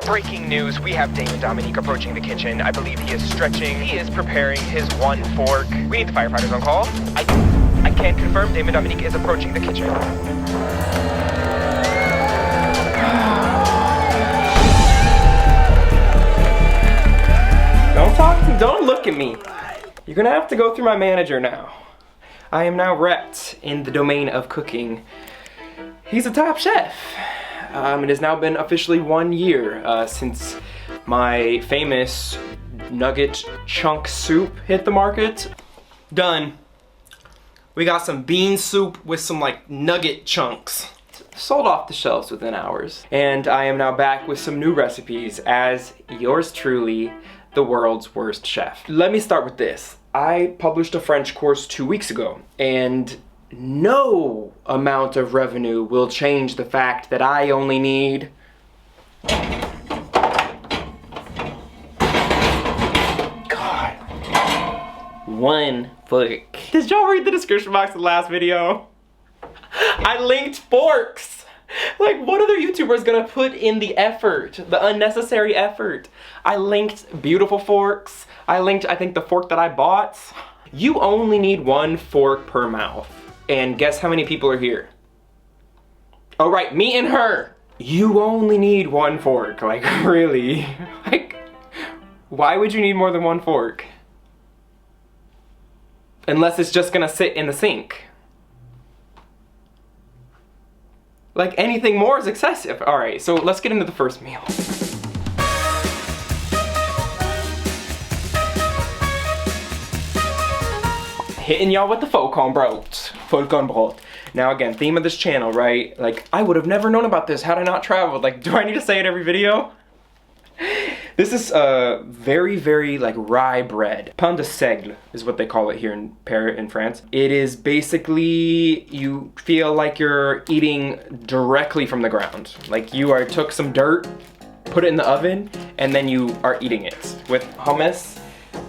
Breaking news, we have Damon Dominique approaching the kitchen. I believe he is stretching. He is preparing his one fork. We need the firefighters on call. I can confirm Damon Dominique is approaching the kitchen. Don't talk to me, don't look at me. You're gonna have to go through my manager now. I am now repped in the domain of cooking. He's a top chef. It has now been officially 1 year since my famous nugget chunk soup hit the market. Done. We got some bean soup with some like nugget chunks. Sold off the shelves within hours. And I am now back with some new recipes as yours truly, the world's worst chef. Let me start with this. I published a French course 2 weeks ago, and no amount of revenue will change the fact that I only need one fork. Did y'all read the description box of the last video? I linked forks. Like, what other YouTuber is gonna put in the effort, the unnecessary effort? I linked beautiful forks. I linked, I think, the fork that I bought. You only need one fork per mouth. And guess how many people are here? Oh right, me and her. You only need one fork, like really. Like, why would you need more than one fork? Unless it's just gonna sit in the sink. Like, anything more is excessive. All right, so let's get into the first meal. Hitting y'all with the vollkornbrot. Vollkornbrot. Now again, theme of this channel, right? Like, I would have never known about this had I not traveled. Like, do I need to say it every video? This is very, very like rye bread. Pain de seigle is what they call it here in Paris, in France. It is basically, you feel like you're eating directly from the ground. Like you took some dirt, put it in the oven, and then you are eating it with hummus,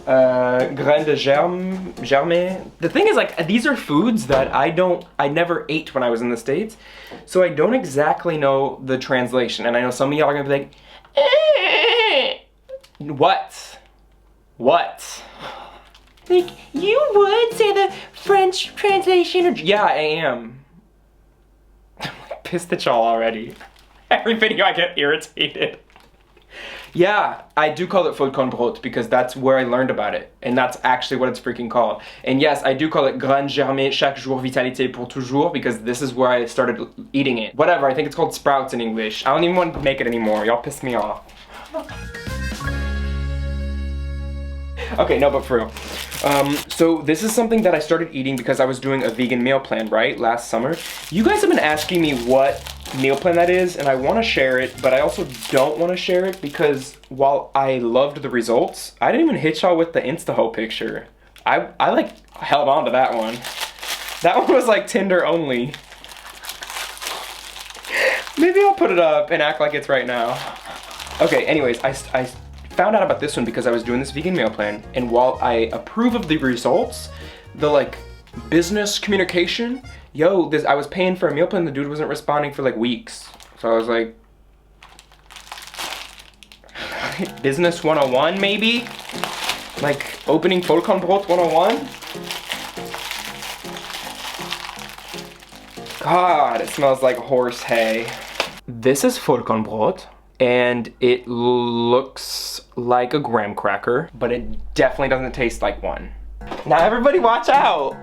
grain de germe. The thing is, like, these are foods that I never ate when I was in the States, so I don't exactly know the translation. And I know some of y'all are gonna be like, What? Like, you would say the French translation or... Yeah, I am. I'm like pissed at y'all already. Every video I get irritated. Yeah, I do call it vollkornbrot because that's where I learned about it. And that's actually what it's freaking called. And yes, I do call it grain germé chaque jour vitalité pour toujours because this is where I started eating it. Whatever, I think it's called sprouts in English. I don't even want to make it anymore. Y'all piss me off. Okay, no, but for real. So this is something that I started eating because I was doing a vegan meal plan, right, last summer. You guys have been asking me what meal plan that is, and I want to share it, but I also don't want to share it because while I loved the results, I didn't even hit y'all with the Instaho picture. I like held on to that one. That one was like Tinder only. Maybe I'll put it up and act like it's right now. Okay, anyways, I found out about this one because I was doing this vegan meal plan, and while I approve of the results, the like business communication, I was paying for a meal plan, the dude wasn't responding for like weeks. So I was like, business 101 maybe? Like opening vollkornbrot 101? God, it smells like horse hay. This is vollkornbrot. And it looks like a graham cracker, but it definitely doesn't taste like one. Now everybody watch out!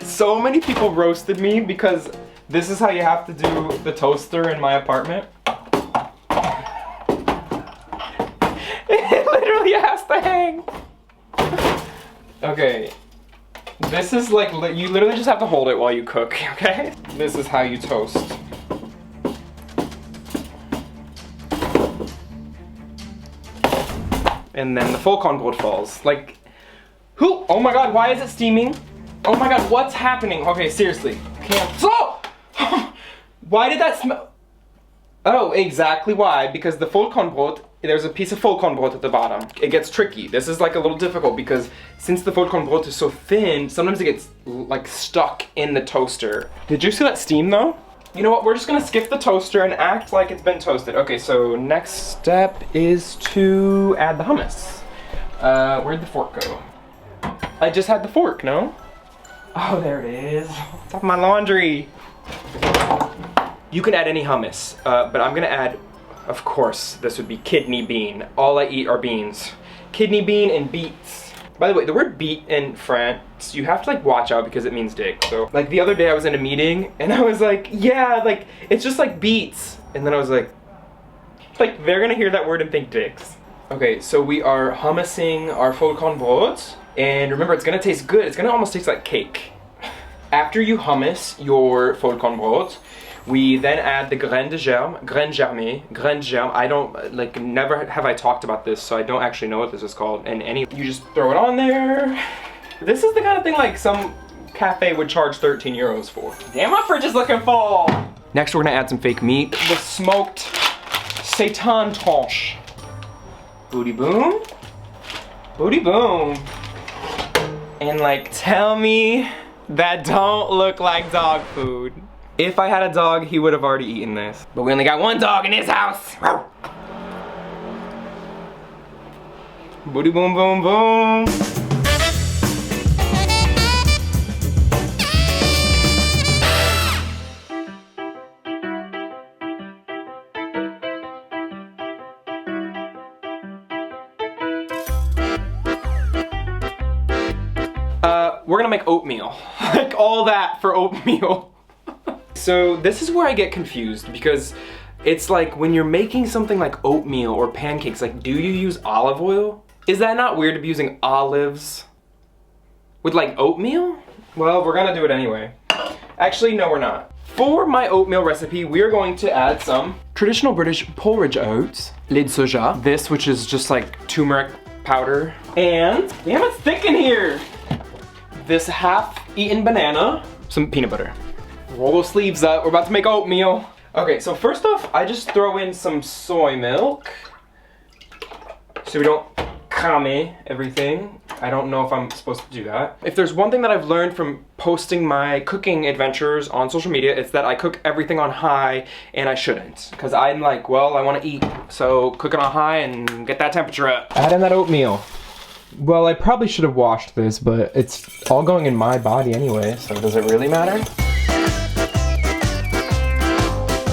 So many people roasted me because this is how you have to do the toaster in my apartment. It literally has to hang. Okay, this is like, you literally just have to hold it while you cook, okay? This is how you toast. And then the vollkornbrot falls. Like, who? Oh my god, why is it steaming? Oh my god, what's happening? Okay, seriously. So, why did that smell? Oh, exactly why. Because the vollkornbrot, there's a piece of vollkornbrot at the bottom. It gets tricky. This is like a little difficult because since the vollkornbrot is so thin, sometimes it gets like stuck in the toaster. Did you see that steam though? You know what, we're just gonna skip the toaster and act like it's been toasted. Okay, so next step is to add the hummus. Where'd the fork go? I just had the fork, no? Oh, there it is. Top of my laundry. You can add any hummus, but I'm gonna add, of course, this would be kidney bean. All I eat are beans. Kidney bean and beets. By the way, the word beet in France, you have to like watch out because it means dick. So like the other day I was in a meeting and I was like, yeah, like it's just like beets. And then I was like they're gonna hear that word and think dicks. Okay, so we are hummusing our vollkornbrot. And remember, it's gonna taste good. It's gonna almost taste like cake. After you hummus your vollkornbrot, we then add the graines de germe, graines germe. I don't, like, never have I talked about this, so I don't actually know what this is called. And you just throw it on there. This is the kind of thing like some cafe would charge 13 euros for. Damn, my fridge is looking full. Next, we're gonna add some fake meat. The smoked seitan tranche. Booty boom. Booty boom. And like, tell me that don't look like dog food. If I had a dog, he would have already eaten this. But we only got one dog in this house. Booty boom, boom, boom. We're gonna make oatmeal. Like all that for oatmeal. So this is where I get confused because it's like when you're making something like oatmeal or pancakes, like do you use olive oil? Is that not weird to be using olives with like oatmeal? Well, we're gonna do it anyway. Actually, no, we're not. For my oatmeal recipe, we are going to add some traditional British porridge oats, lait de soja, this which is just like turmeric powder, and damn, it's thick in here. This half-eaten banana, some peanut butter. Roll those sleeves up, we're about to make oatmeal. Okay, so first off, I just throw in some soy milk so we don't kame everything. I don't know if I'm supposed to do that. If there's one thing that I've learned from posting my cooking adventures on social media, it's that I cook everything on high and I shouldn't. Because I'm like, well, I want to eat, so cook it on high and get that temperature up. Add in that oatmeal. Well, I probably should have washed this, but it's all going in my body anyway, so does it really matter?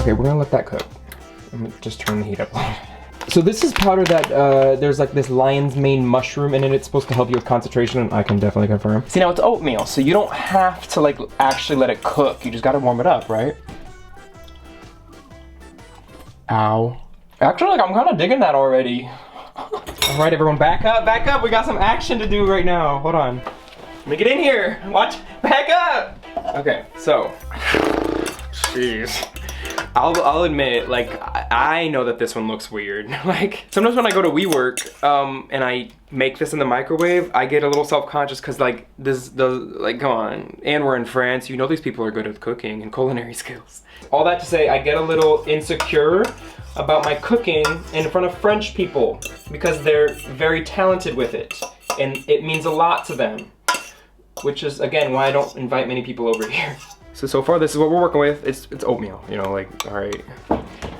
Okay, we're gonna let that cook. I'm gonna just turn the heat up. So this is powder that there's like this lion's mane mushroom in it. It's supposed to help you with concentration, and I can definitely confirm. See, now it's oatmeal, so you don't have to like actually let it cook. You just gotta warm it up, right? Ow. Actually, like I'm kind of digging that already. All right, everyone, back up. We got some action to do right now. Hold on. Let me get in here. Watch, back up. Okay, so, jeez. I'll admit, like, I know that this one looks weird. Like, sometimes when I go to WeWork, and I make this in the microwave, I get a little self-conscious because, like, like, come on. And we're in France. You know these people are good at cooking and culinary skills. All that to say, I get a little insecure about my cooking in front of French people because they're very talented with it. And it means a lot to them. Which is, again, why I don't invite many people over here. So far this is what we're working with. It's oatmeal, you know, like, all right.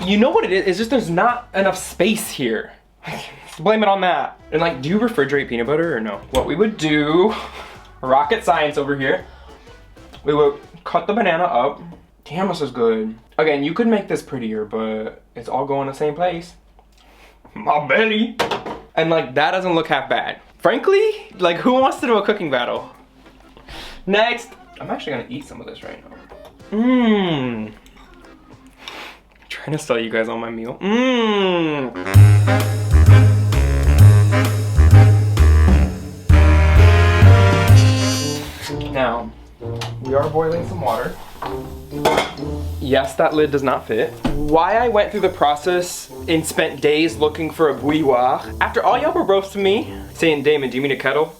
You know what it is? It's just there's not enough space here. Blame it on that. And like, do you refrigerate peanut butter or no? What we would do, rocket science over here. We would cut the banana up. Damn, this is good. Again, you could make this prettier, but it's all going the same place. My belly. And like, that doesn't look half bad. Frankly, like who wants to do a cooking battle? Next. I'm actually gonna eat some of this right now. Mmm. Trying to sell you guys on my meal. Mmm. Now, we are boiling some water. Yes, that lid does not fit. Why I went through the process and spent days looking for a bouilloire. After all y'all were roasting me, saying, Damon, do you mean a kettle?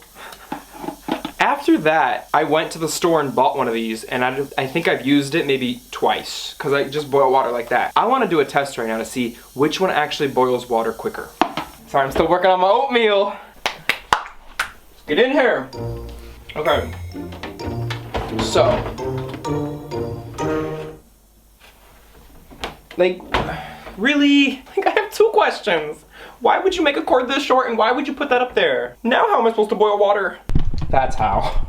After that, I went to the store and bought one of these, and I think I've used it maybe twice, because I just boil water like that. I want to do a test right now to see which one actually boils water quicker. Sorry, I'm still working on my oatmeal. Get in here. Okay. So, Like, really? Like, I have 2 questions. Why would you make a cord this short and why would you put that up there? Now how am I supposed to boil water? That's how.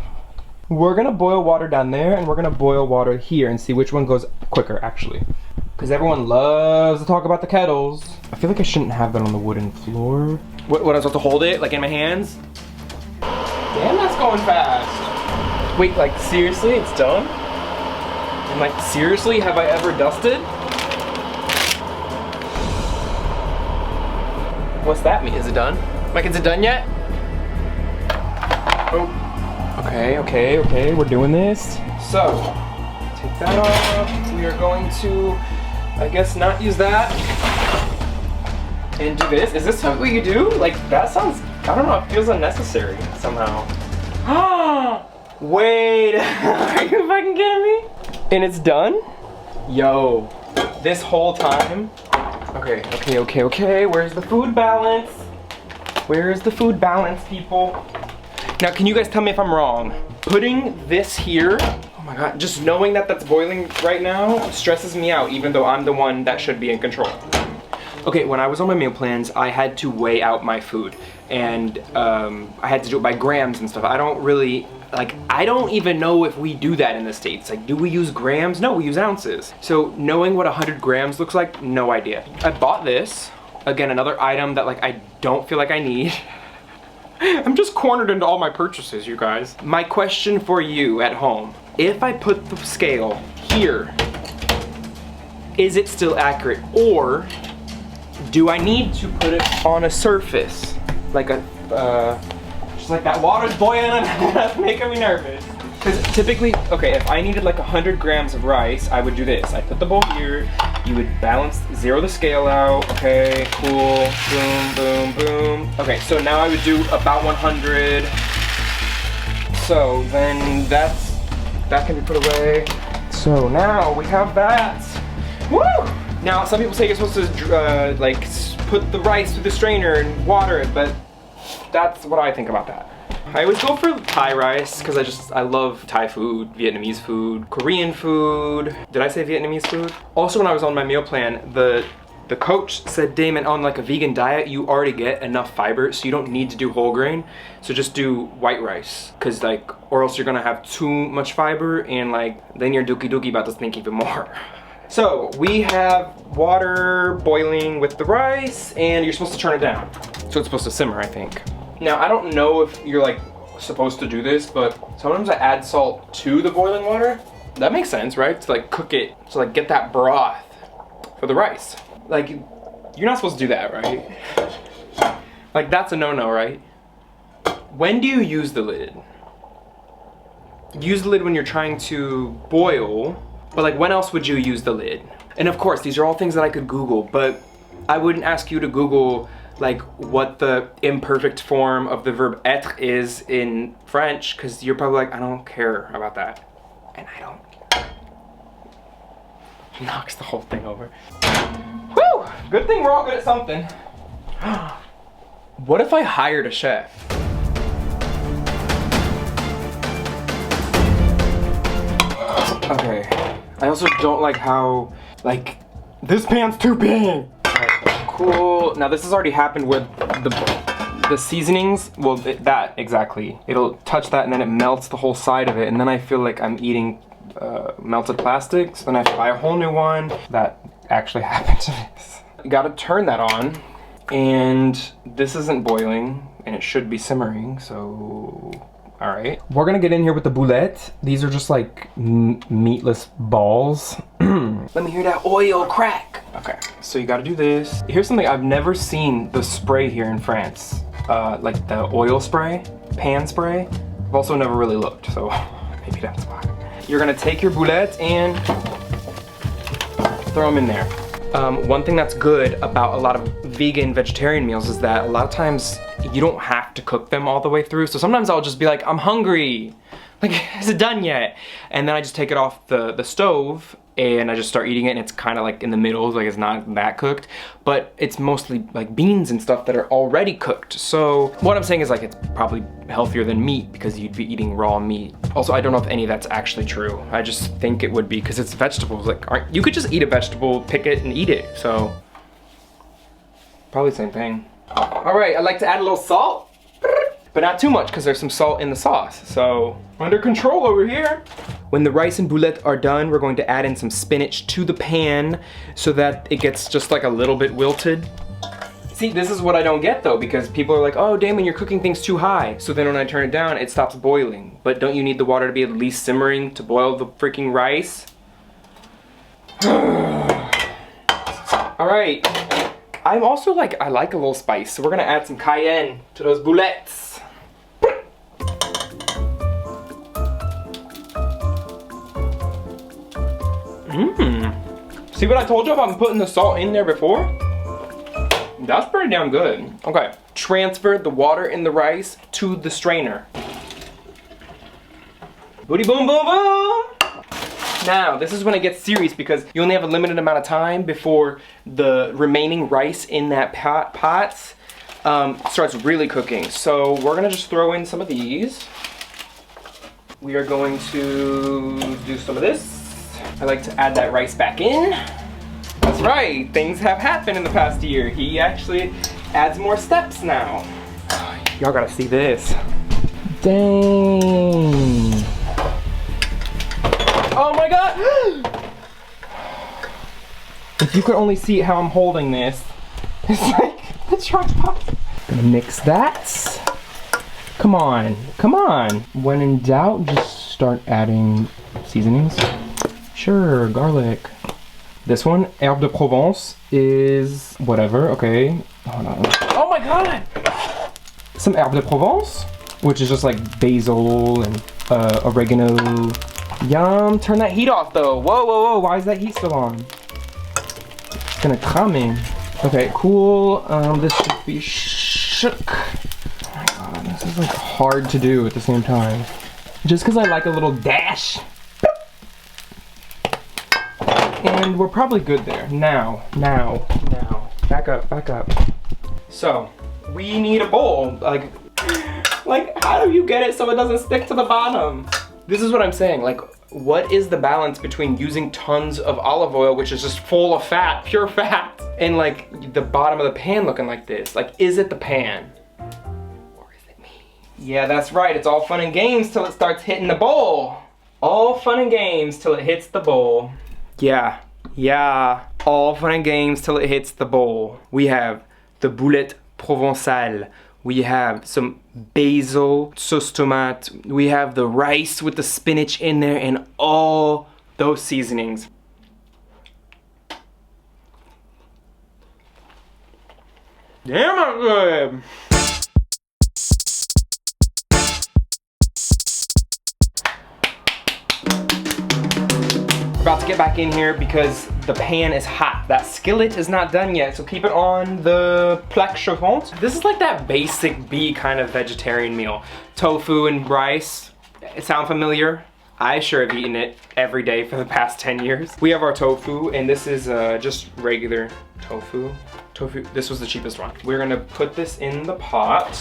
We're gonna boil water down there and we're gonna boil water here and see which one goes quicker, actually. Because everyone loves to talk about the kettles. I feel like I shouldn't have that on the wooden floor. What, am I supposed to hold it, like in my hands? Damn, that's going fast. Wait, like seriously, it's done? And like seriously, have I ever dusted? What's that mean? Is it done? Like, is it done yet? Oh. Okay, we're doing this. So, take that off. We are going to, I guess, not use that. And do this. Is this what you do? Like, that sounds, I don't know, it feels unnecessary somehow. Wait, are you fucking kidding me? And it's done? Yo, this whole time? Okay, where's the food balance? Where's the food balance, people? Now, can you guys tell me if I'm wrong? Putting this here, oh my God, just knowing that that's boiling right now stresses me out, even though I'm the one that should be in control. Okay, when I was on my meal plans, I had to weigh out my food, and I had to do it by grams and stuff. I don't really, like, I don't even know if we do that in the States. Like, do we use grams? No, we use ounces. So knowing what 100 grams looks like, no idea. I bought this, again, another item that like I don't feel like I need. I'm just cornered into all my purchases, you guys. My question for you at home, if I put the scale here, is it still accurate? Or do I need to put it on a surface? Like a, just like that water's boiling and that's making me nervous. Because typically, okay, if I needed like 100 grams of rice, I would do this. I put the bowl here, you would balance, zero the scale out, okay, cool, boom, boom, boom. Okay, so now I would do about 100. So then that can be put away. So now we have that. Woo! Now some people say you're supposed to like put the rice through the strainer and water it, but that's what I think about that. I always go for Thai rice because I love Thai food, Vietnamese food, Korean food. Did I say Vietnamese food? Also, when I was on my meal plan, the coach said, Damon, on like a vegan diet, you already get enough fiber, so you don't need to do whole grain. So just do white rice, because like, or else you're gonna have too much fiber and like, then you're dookie about to think even more. So we have water boiling with the rice and you're supposed to turn it down. So it's supposed to simmer, I think. Now, I don't know if you're like supposed to do this, but sometimes I add salt to the boiling water. That makes sense, right? To like cook it, to like get that broth for the rice. Like, you're not supposed to do that, right? Like, that's a no-no, right? When do you use the lid? Use the lid when you're trying to boil, but like when else would you use the lid? And of course, these are all things that I could Google, but I wouldn't ask you to Google like what the imperfect form of the verb être is in French, because you're probably like, I don't care about that. And I don't. Knocks the whole thing over. Whew! Good thing we're all good at something. What if I hired a chef? Okay. I also don't like how, like, this pan's too big. Alright, cool. Now this has already happened with the seasonings. Well, that exactly. It'll touch that and then it melts the whole side of it, and then I feel like I'm eating melted plastic, so then I have to buy a whole new one. That actually happened to this. You gotta turn that on, and this isn't boiling, and it should be simmering, so all right. We're gonna get in here with the boulettes. These are just like meatless balls. Let me hear that oil crack. Okay, so you gotta do this. Here's something I've never seen the spray here in France. Like the oil spray, pan spray. I've also never really looked, so maybe that's why. You're gonna take your boulettes and throw them in there. One thing that's good about a lot of vegan, vegetarian meals is that a lot of times you don't have to cook them all the way through. So sometimes I'll just be like, I'm hungry. Like, is it done yet? And then I just take it off the stove and I just start eating it, and it's kind of like in the middle, like it's not that cooked, but it's mostly like beans and stuff that are already cooked. So what I'm saying is like it's probably healthier than meat because you'd be eating raw meat. Also, I don't know if any of that's actually true. I just think it would be because it's vegetables. Like, you could just eat a vegetable, pick it and eat it. So probably the same thing. All right, I like to add a little salt. But not too much because there's some salt in the sauce. So under control over here. When the rice and boulettes are done, we're going to add in some spinach to the pan so that it gets just like a little bit wilted. See, this is what I don't get though, because people are like, oh, Damon, you're cooking things too high. So then when I turn it down, it stops boiling. But don't you need the water to be at least simmering to boil the freaking rice? All right. I'm also like, I like a little spice, so we're gonna add some cayenne to those boulettes. See what I told you about putting the salt in there before? That's pretty damn good. Okay, transfer the water in the rice to the strainer. Booty boom boom boom! Now, this is when it gets serious because you only have a limited amount of time before the remaining rice in that pot starts really cooking. So we're gonna just throw in some of these. We are going to do some of this. I like to add that rice back in. That's right, things have happened in the past year. He actually adds more steps now. Y'all gotta see this. Dang. Oh my God! If you could only see how I'm holding this. It's like the tripod. Gonna mix that. Come on, come on. When in doubt, just start adding seasonings. Sure, garlic. This one, herbe de Provence, is whatever, okay. Hold on. Oh my God! Some herbe de Provence, which is just like basil and oregano. Yum, turn that heat off though. Whoa, whoa, whoa, why is that heat still on? It's gonna come in. Okay, cool, this should be shook. Oh my God, this is like hard to do at the same time. Just because I like a little dash. And we're probably good there. Now. Back up. So, we need a bowl. Like, how do you get it so it doesn't stick to the bottom? This is what I'm saying. Like, what is the balance between using tons of olive oil, which is just full of fat, pure fat, and like the bottom of the pan looking like this? Like, is it the pan? Or is it me? Yeah, that's right. It's all fun and games till it starts hitting the bowl. All fun and games till it hits the bowl. Yeah, all fun and games till it hits the bowl. We have the boulette provençale. We have some basil, sauce tomate. We have the rice with the spinach in there and all those seasonings. Damn, I'm good. About to get back in here because the pan is hot. That skillet is not done yet, so keep it on the plaque chauffante. This is like that basic B kind of vegetarian meal. Tofu and rice. It sound familiar? I sure have eaten it every day for the past 10 years. We have our tofu, and this is just regular tofu. This was the cheapest one. We're gonna put this in the pot.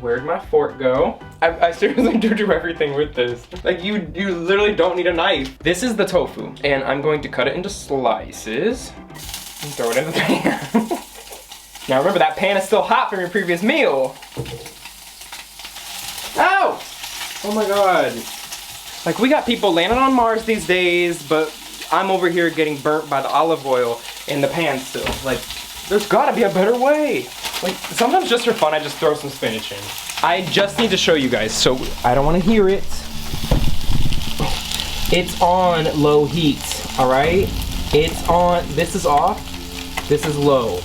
Where'd my fork go? I seriously do everything with this. Like, you literally don't need a knife. This is the tofu, and I'm going to cut it into slices and throw it in the pan. Now remember, that pan is still hot from your previous meal. Ow! Oh my God. Like, we got people landing on Mars these days, but I'm over here getting burnt by the olive oil in the pan still. Like, there's gotta be a better way. Like, sometimes just for fun, I just throw some spinach in. I just need to show you guys, so I don't wanna hear it. It's on low heat, all right? It's on, this is off, this is low.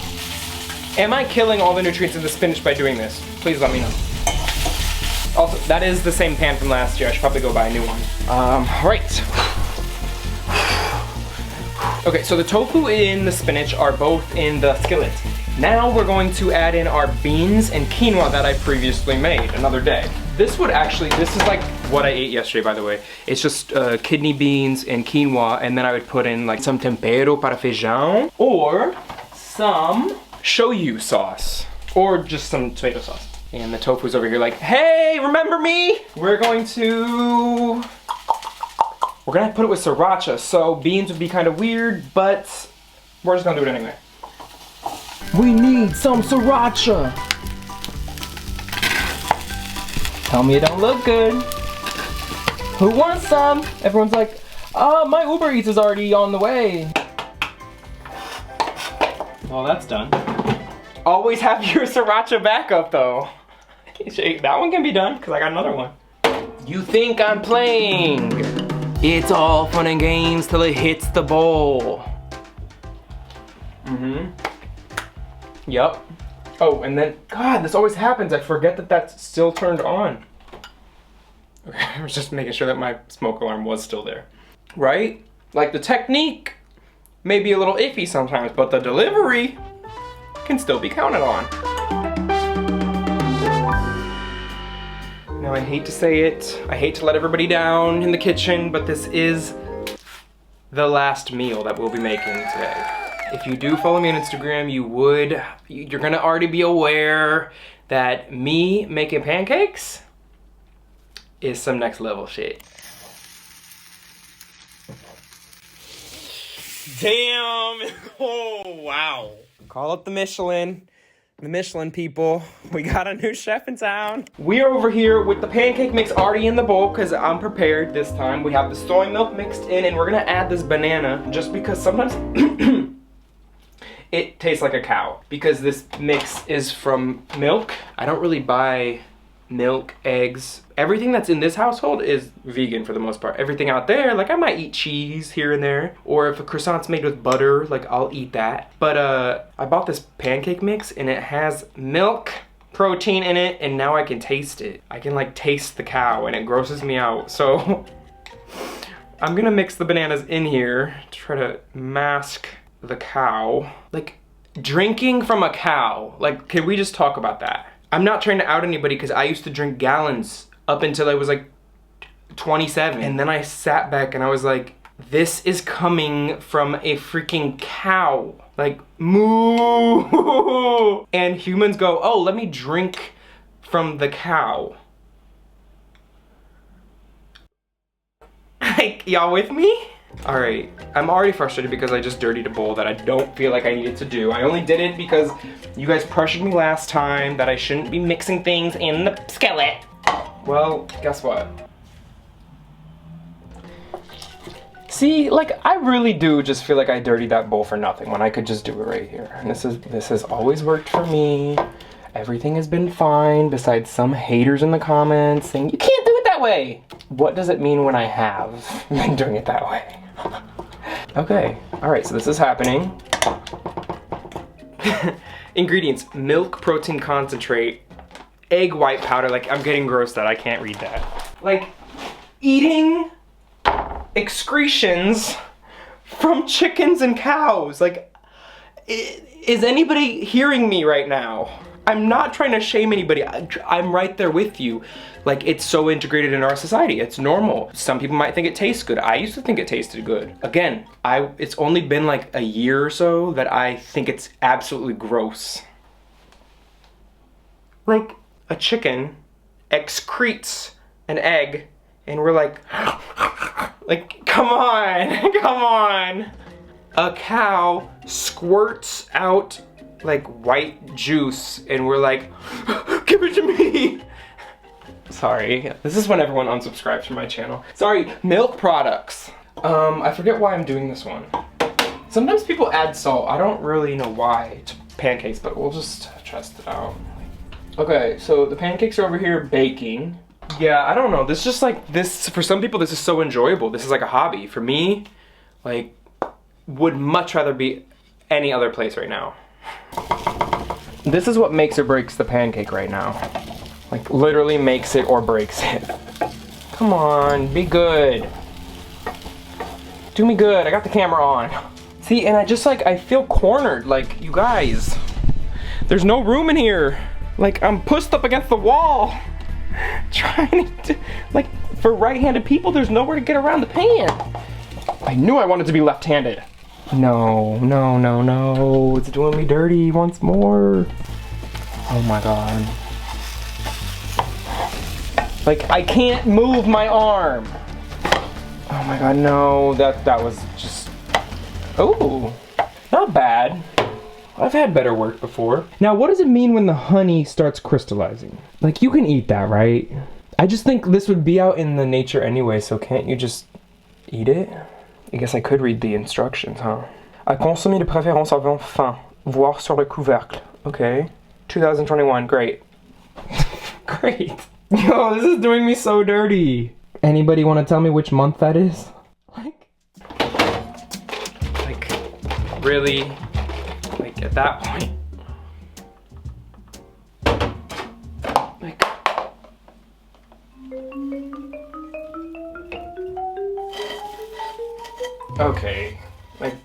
Am I killing all the nutrients in the spinach by doing this? Please let me know. Also, that is the same pan from last year. I should probably go buy a new one. Right. Okay, so the tofu and the spinach are both in the skillet. Now we're going to add in our beans and quinoa that I previously made another day. This is like what I ate yesterday, by the way. It's just kidney beans and quinoa, and then I would put in like some tempero para feijão or some shoyu sauce or just some tomato sauce. And the tofu's over here like, hey, remember me? We're gonna put it with sriracha, so beans would be kind of weird, but we're just gonna do it anyway. We need some sriracha. Tell me it don't look good. Who wants some? Everyone's like, oh, my Uber Eats is already on the way. Well, that's done. Always have your sriracha backup though. That one can be done, because I got another one. You think I'm playing? It's all fun and games till it hits the bowl. Yep. Oh, and then, God, this always happens. I forget that that's still turned on. Okay, I was just making sure that my smoke alarm was still there. Right? Like the technique may be a little iffy sometimes, but the delivery can still be counted on. Now, I hate to say it. I hate to let everybody down in the kitchen, but this is the last meal that we'll be making today. If you do follow me on Instagram, you're gonna already be aware that me making pancakes is some next level shit. Damn! Oh, wow. Call up the Michelin people. We got a new chef in town. We are over here with the pancake mix already in the bowl because I'm prepared this time. We have the soy milk mixed in, and we're gonna add this banana just because sometimes it tastes like a cow because this mix is from milk. I don't really buy milk, eggs. Everything that's in this household is vegan for the most part. Everything out there, like I might eat cheese here and there, or if a croissant's made with butter, like I'll eat that. But I bought this pancake mix and it has milk, protein in it, and now I can taste it. I can like taste the cow and it grosses me out. So I'm gonna mix the bananas in here to try to mask the cow. Like drinking from a cow, like can we just talk about that? I'm not trying to out anybody because I used to drink gallons up until I was like 27. And then I sat back and I was like, this is coming from a freaking cow. Like, moo. And humans go, oh, let me drink from the cow. Like, y'all with me? All right, I'm already frustrated because I just dirtied a bowl that I don't feel like I needed to do. I only did it because you guys pressured me last time that I shouldn't be mixing things in the skillet. Well, guess what? See, like I really do just feel like I dirtied that bowl for nothing when I could just do it right here. And this has always worked for me. Everything has been fine besides some haters in the comments saying, you can't do it that way. What does it mean when I have been doing it that way? Okay, all right, so this is happening. Ingredients: milk protein concentrate, egg white powder. Like, I'm getting grossed out, I can't read that. Like, eating excretions from chickens and cows. Like, is anybody hearing me right now? I'm not trying to shame anybody. I'm right there with you. Like, it's so integrated in our society. It's normal. Some people might think it tastes good. I used to think it tasted good. Again, it's only been like a year or so that I think it's absolutely gross. Like, a chicken excretes an egg and we're like, like, come on, come on. A cow squirts out like white juice and we're like, give it to me. Sorry, this is when everyone unsubscribes from my channel. Sorry, milk products. I forget why I'm doing this one. Sometimes people add salt. I don't really know why to pancakes, but we'll just test it out. Okay, so the pancakes are over here baking. Yeah, I don't know. This is just like this, for some people this is so enjoyable. This is like a hobby. For me, like, would much rather be any other place right now. This is what makes or breaks the pancake right now. Like, literally makes it or breaks it. Come on, be good. Do me good, I got the camera on. See, and I just like, I feel cornered, like, you guys. There's no room in here. Like, I'm pushed up against the wall. Trying to, like, For right-handed people, there's nowhere to get around the pan. I knew I wanted to be left-handed. No, no, no, no. It's doing me dirty once more. Oh my God. Like, I can't move my arm. Oh my God, no. That was just, oh, not bad. I've had better work before. Now, what does it mean when the honey starts crystallizing? Like, you can eat that, right? I just think this would be out in the nature anyway, so can't you just eat it? I guess I could read the instructions, huh? À consommer de préférence avant fin, voir sur le couvercle. Okay. 2021, great. Great. Yo, this is doing me so dirty. Anybody want to tell me which month that is? Like, really? Like, at that point? Like, okay. Like,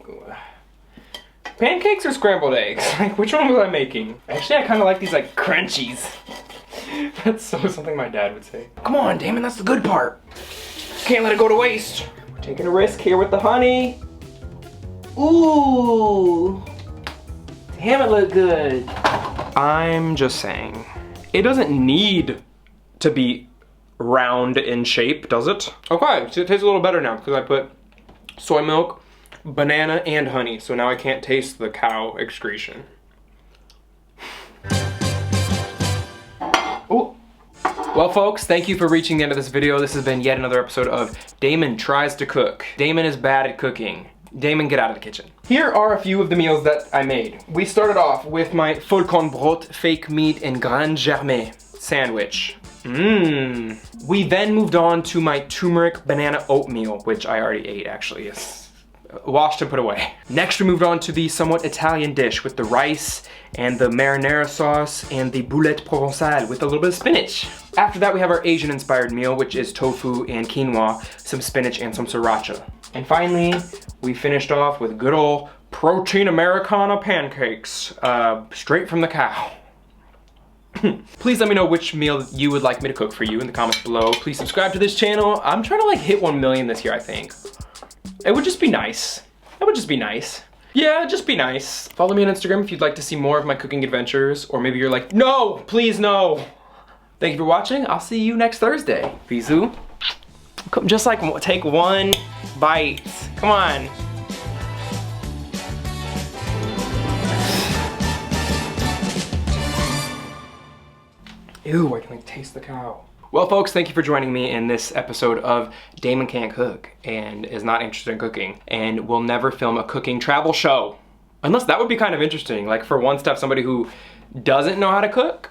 pancakes or scrambled eggs? Like, which one was I making? Actually, I kind of like these, like, crunchies. That's so something my dad would say. Come on, Damon, that's the good part. Can't let it go to waste. We're taking a risk here with the honey. Ooh. Damn, it look good. I'm just saying, it doesn't need to be round in shape, does it? Okay, so it tastes a little better now because I put soy milk, banana, and honey. So now I can't taste the cow excretion. Ooh. Well, folks, thank you for reaching the end of this video. This has been yet another episode of Damon Tries to Cook. Damon is bad at cooking. Damon, get out of the kitchen. Here are a few of the meals that I made. We started off with my vollkornbrot fake meat and grain germé sandwich. Mmm. We then moved on to my turmeric banana oatmeal, which I already ate, actually. It's washed and put away. Next, we moved on to the somewhat Italian dish with the rice and the marinara sauce and the boulette provençale with a little bit of spinach. After that, we have our Asian inspired meal, which is tofu and quinoa, some spinach and some sriracha. And finally, we finished off with good old protein Americana pancakes, straight from the cow. Please let me know which meal you would like me to cook for you in the comments below. Please subscribe to this channel. I'm trying to like hit 1 million this year, I think. It would just be nice. It would just be nice. Yeah, just be nice. Follow me on Instagram if you'd like to see more of my cooking adventures, or maybe you're like, no, please no. Thank you for watching. I'll see you next Thursday. Bisous. Just like take one bite. Come on. Ew, I can like taste the cow. Well, folks, thank you for joining me in this episode of Damon Can't Cook and is not interested in cooking and will never film a cooking travel show. Unless that would be kind of interesting, like for one step, somebody who doesn't know how to cook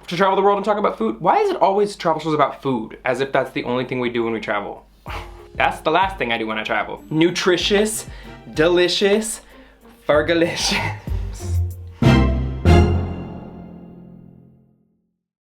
to travel the world and talk about food. Why is it always travel shows about food? As if that's the only thing we do when we travel. That's the last thing I do when I travel. Nutritious, delicious, fergalicious.